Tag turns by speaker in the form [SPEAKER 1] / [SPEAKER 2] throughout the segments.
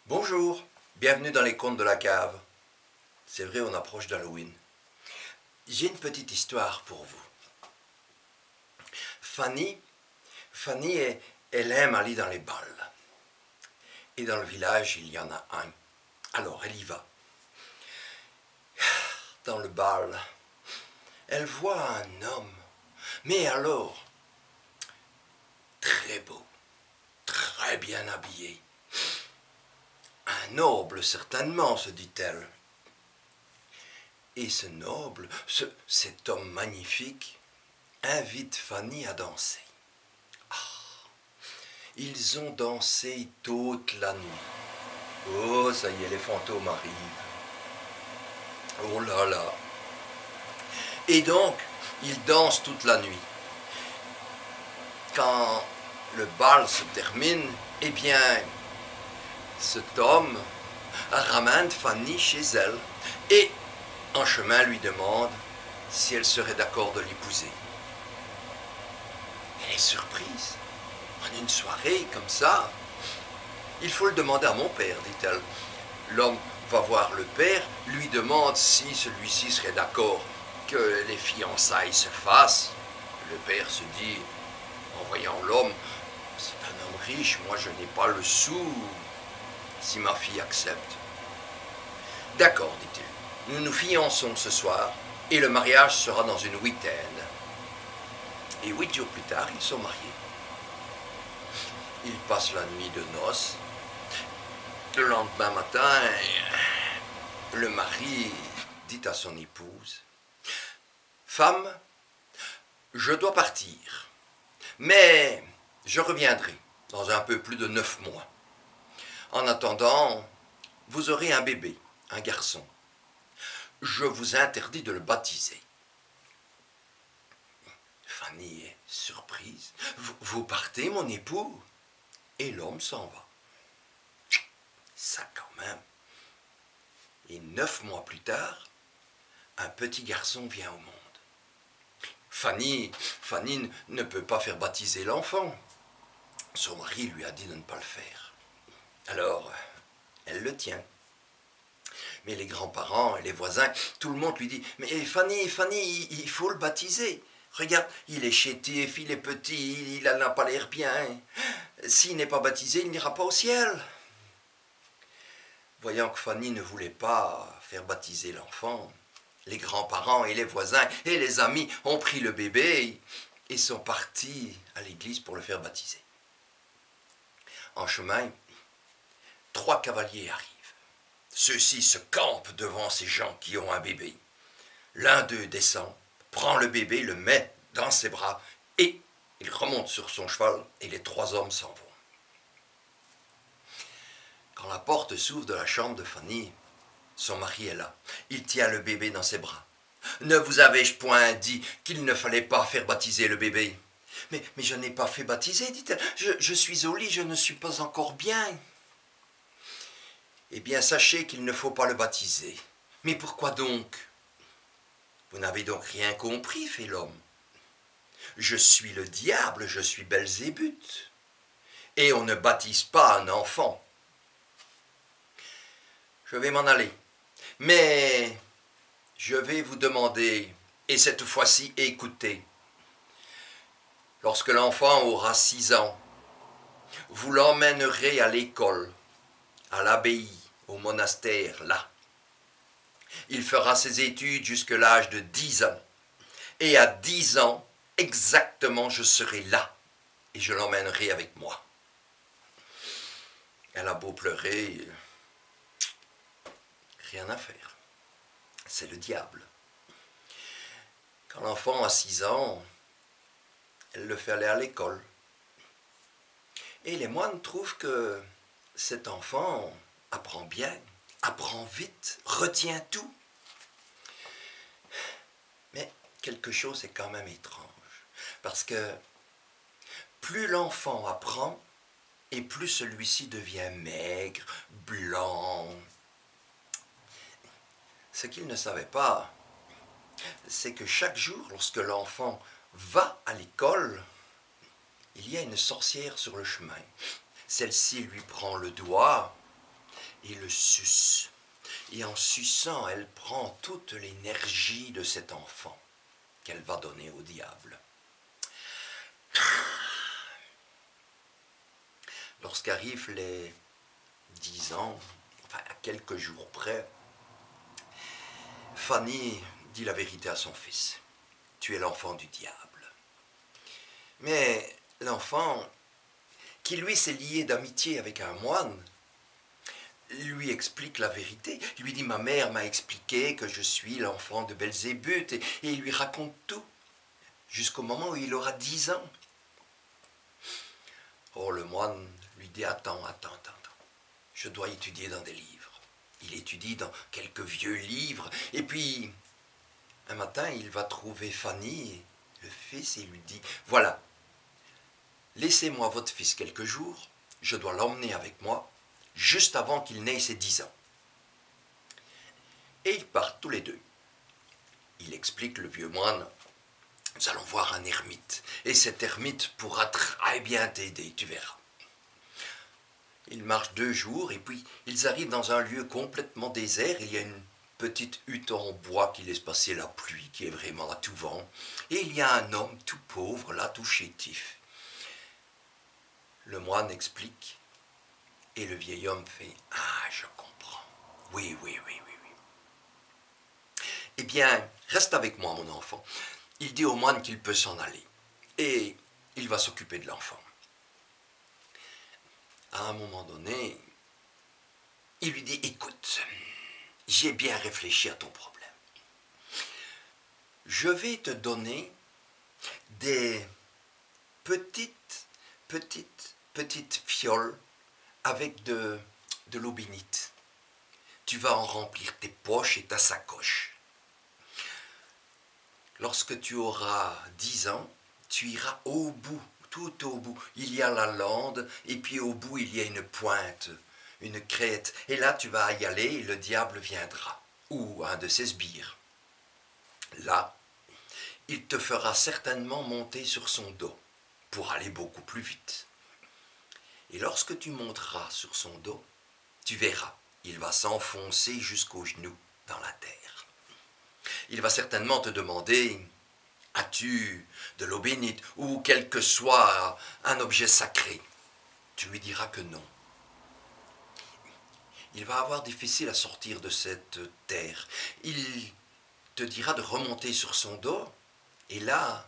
[SPEAKER 1] Bonjour, bienvenue dans les contes de la cave. C'est vrai, on approche d'Halloween. J'ai une petite histoire pour vous. Fanny, elle aime aller dans les bals. Et dans le village, il y en a un. Alors, elle y va. Dans le bal, elle voit un homme. Mais alors, très beau, très bien habillé. Un noble, certainement, se dit-elle. Et ce noble, cet homme magnifique, invite Fanny à danser. Ils ont dansé toute la nuit. Oh, ça y est, les fantômes arrivent. Oh là là. Et donc, ils dansent toute la nuit. Quand le bal se termine, eh bien, cet homme ramène Fanny chez elle et, en chemin, lui demande si elle serait d'accord de l'épouser. Elle est surprise. En une soirée comme ça, il faut le demander à mon père, dit-elle. L'homme va voir le père, lui demande si celui-ci serait d'accord que les fiançailles se fassent. Le père se dit, en voyant l'homme, c'est un homme riche, moi je n'ai pas le sou, si ma fille accepte. D'accord, dit-il, nous nous fiançons ce soir et le mariage sera dans une huitaine. Et 8 jours plus tard, ils sont mariés. Ils passent la nuit de noces. Le lendemain matin, le mari dit à son épouse, « Femme, je dois partir, mais je reviendrai dans un peu plus de 9 mois. En attendant, vous aurez un bébé, un garçon. Je vous interdis de le baptiser. » Fanny est surprise. « Vous partez, mon époux ?» Et l'homme s'en va. Ça quand même. Et 9 mois plus tard, un petit garçon vient au monde. Fanny ne peut pas faire baptiser l'enfant. Son mari lui a dit de ne pas le faire. Alors, elle le tient. Mais les grands-parents et les voisins, tout le monde lui dit, « Mais Fanny, il faut le baptiser. Regarde, il est chétif, il est petit, il n'a pas l'air bien. S'il n'est pas baptisé, il n'ira pas au ciel. » Voyant que Fanny ne voulait pas faire baptiser l'enfant, les grands-parents et les voisins et les amis ont pris le bébé et sont partis à l'église pour le faire baptiser. En chemin, 3 cavaliers arrivent. Ceux-ci se campent devant ces gens qui ont un bébé. L'un d'eux descend, prend le bébé, le met dans ses bras et il remonte sur son cheval et les 3 hommes s'en vont. Quand la porte s'ouvre de la chambre de Fanny, son mari est là. Il tient le bébé dans ses bras. « Ne vous avais-je point dit qu'il ne fallait pas faire baptiser le bébé ?»« Mais je n'ai pas fait baptiser, dit-elle. Je suis au lit, je ne suis pas encore bien. »« Eh bien, sachez qu'il ne faut pas le baptiser. »« Mais pourquoi donc ?»« Vous n'avez donc rien compris, fait l'homme. Je suis le diable, je suis Belzébuth. Et on ne baptise pas un enfant. » Je vais m'en aller. Mais je vais vous demander, et cette fois-ci écoutez, lorsque l'enfant aura 6 ans, vous l'emmènerez à l'école, à l'abbaye, au monastère, là. Il fera ses études jusqu'à l'âge de 10 ans. Et à 10 ans, exactement, je serai là, et je l'emmènerai avec moi. Elle a beau pleurer, rien à faire. C'est le diable. Quand l'enfant a 6 ans, elle le fait aller à l'école. Et les moines trouvent que cet enfant apprend bien, apprend vite, retient tout. Mais quelque chose est quand même étrange. Parce que plus l'enfant apprend, et plus celui-ci devient maigre, blanc. Ce qu'il ne savait pas, c'est que chaque jour, lorsque l'enfant va à l'école, il y a une sorcière sur le chemin. Celle-ci lui prend le doigt et le suce. Et en suçant, elle prend toute l'énergie de cet enfant qu'elle va donner au diable. Lorsqu'arrivent les 10 ans, enfin à quelques jours près, Fanny dit la vérité à son fils. Tu es l'enfant du diable. Mais l'enfant, qui lui s'est lié d'amitié avec un moine, lui explique la vérité. Il lui dit, ma mère m'a expliqué que je suis l'enfant de Belzébuth, et il lui raconte tout, jusqu'au moment où il aura 10 ans. Oh, le moine lui dit, attends, je dois étudier dans des livres. Il étudie dans quelques vieux livres, et puis, un matin, il va trouver Fanny, le fils, et il lui dit, voilà, laissez-moi votre fils quelques jours, je dois l'emmener avec moi, juste avant qu'il n'ait ses 10 ans. Et ils partent tous les deux. Il explique, le vieux moine, nous allons voir un ermite, et cet ermite pourra très bien t'aider, tu verras. Ils marchent 2 jours, et puis ils arrivent dans un lieu complètement désert. Il y a une petite hutte en bois qui laisse passer la pluie, qui est vraiment à tout vent. Et il y a un homme tout pauvre, là, tout chétif. Le moine explique, et le vieil homme fait « Ah, je comprends. Oui. Eh bien, reste avec moi, mon enfant. » Il dit au moine qu'il peut s'en aller. Et il va s'occuper de l'enfant. À un moment donné, il lui dit « Écoute, j'ai bien réfléchi à ton problème. Je vais te donner des petites fioles avec de l'eau bénite. Tu vas en remplir tes poches et ta sacoche. Lorsque tu auras 10 ans, tu iras au bout, tout au bout. Il y a la lande, et puis au bout, il y a une pointe, une crête. Et là, tu vas y aller, et le diable viendra, ou un de ses sbires. Là, il te fera certainement monter sur son dos, pour aller beaucoup plus vite. Et lorsque tu monteras sur son dos, tu verras, il va s'enfoncer jusqu'aux genoux dans la terre. Il va certainement te demander, as-tu de l'eau bénite ou quel que soit un objet sacré? Tu lui diras que non. Il va avoir difficile à sortir de cette terre. Il te dira de remonter sur son dos, et là,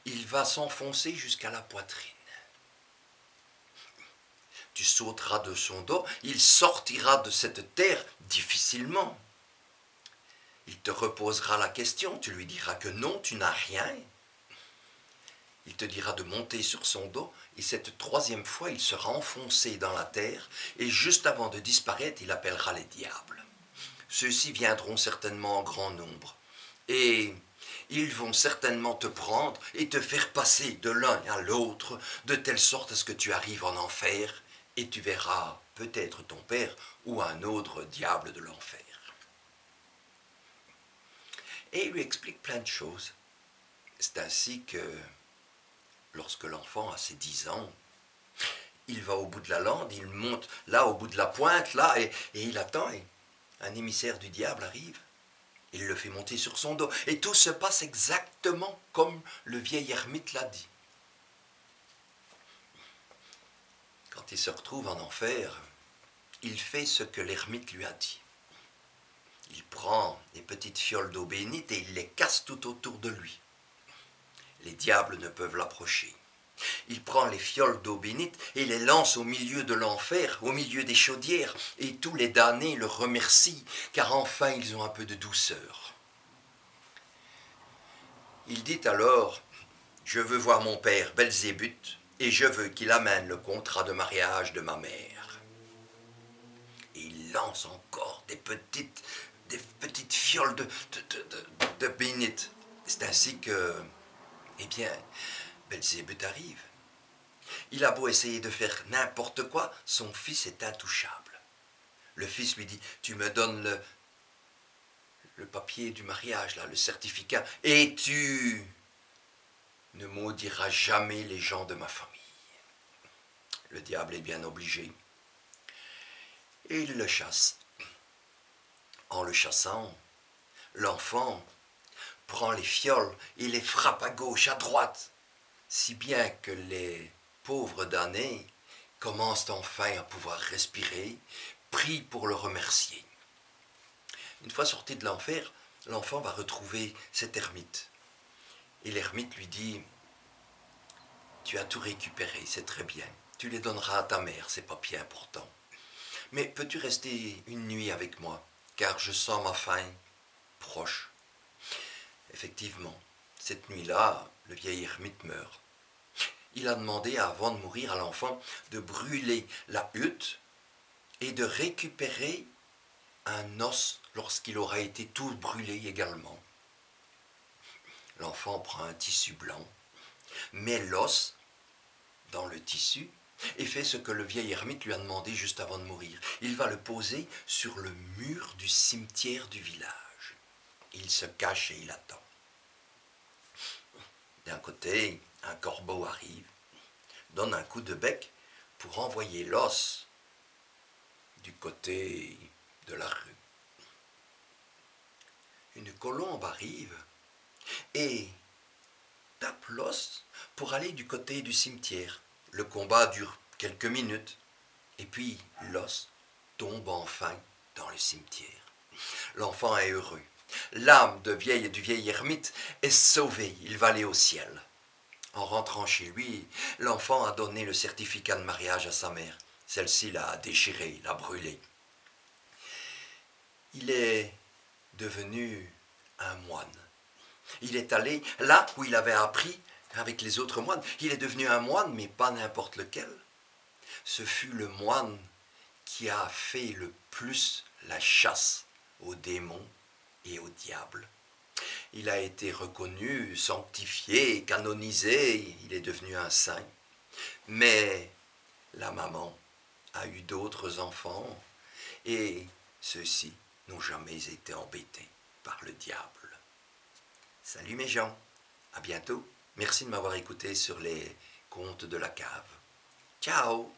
[SPEAKER 1] il va s'enfoncer jusqu'à la poitrine. Tu sauteras de son dos, il sortira de cette terre difficilement. Il te reposera la question, tu lui diras que non, tu n'as rien. Il te dira de monter sur son dos, et cette 3e fois, il sera enfoncé dans la terre, et juste avant de disparaître, il appellera les diables. Ceux-ci viendront certainement en grand nombre, et ils vont certainement te prendre et te faire passer de l'un à l'autre, de telle sorte à ce que tu arrives en enfer, et tu verras peut-être ton père ou un autre diable de l'enfer. Et il lui explique plein de choses. C'est ainsi que, lorsque l'enfant a ses 10 ans, il va au bout de la lande, il monte là au bout de la pointe, là, et il attend, et un émissaire du diable arrive. Il le fait monter sur son dos, et tout se passe exactement comme le vieil ermite l'a dit. Quand il se retrouve en enfer, il fait ce que l'ermite lui a dit. Il prend des petites fioles d'eau bénite et il les casse tout autour de lui. Les diables ne peuvent l'approcher. Il prend les fioles d'eau bénite et les lance au milieu de l'enfer, au milieu des chaudières, et tous les damnés le remercient, car enfin ils ont un peu de douceur. Il dit alors, je veux voir mon père Belzébuth, et je veux qu'il amène le contrat de mariage de ma mère. Et il lance encore des petites fioles de bénite. C'est ainsi que, eh bien, Belzébuth arrive. Il a beau essayer de faire n'importe quoi, son fils est intouchable. Le fils lui dit, tu me donnes le papier du mariage, là, le certificat, et tu ne maudiras jamais les gens de ma famille. Le diable est bien obligé. et il le chasse. En le chassant, l'enfant prend les fioles et les frappe à gauche, à droite, si bien que les pauvres damnés commencent enfin à pouvoir respirer, prient pour le remercier. Une fois sorti de l'enfer, l'enfant va retrouver cet ermite. Et l'ermite lui dit, tu as tout récupéré, c'est très bien. Tu les donneras à ta mère, c'est pas bien important. Mais peux-tu rester une nuit avec moi, car je sens ma faim proche. Effectivement, cette nuit-là, le vieil ermite meurt. Il a demandé, avant de mourir, à l'enfant de brûler la hutte et de récupérer un os lorsqu'il aura été tout brûlé également. L'enfant prend un tissu blanc, met l'os dans le tissu et fait ce que le vieil ermite lui a demandé juste avant de mourir. Il va le poser sur le mur du cimetière du village. Il se cache et il attend. D'un côté, un corbeau arrive, donne un coup de bec pour envoyer l'os du côté de la rue. Une colombe arrive et tape l'os pour aller du côté du cimetière. Le combat dure quelques minutes et puis l'os tombe enfin dans le cimetière. L'enfant est heureux. L'âme du vieil ermite est sauvée, il va aller au ciel. En rentrant chez lui, l'enfant a donné le certificat de mariage à sa mère. Celle-ci l'a déchiré, l'a brûlé. Il est devenu un moine. Il est allé là où il avait appris avec les autres moines. Il est devenu un moine, mais pas n'importe lequel. Ce fut le moine qui a fait le plus la chasse aux démons et au diable. Il a été reconnu, sanctifié, canonisé, il est devenu un saint. Mais la maman a eu d'autres enfants et ceux-ci n'ont jamais été embêtés par le diable. Salut mes gens, à bientôt. Merci de m'avoir écouté sur les contes de la cave. Ciao!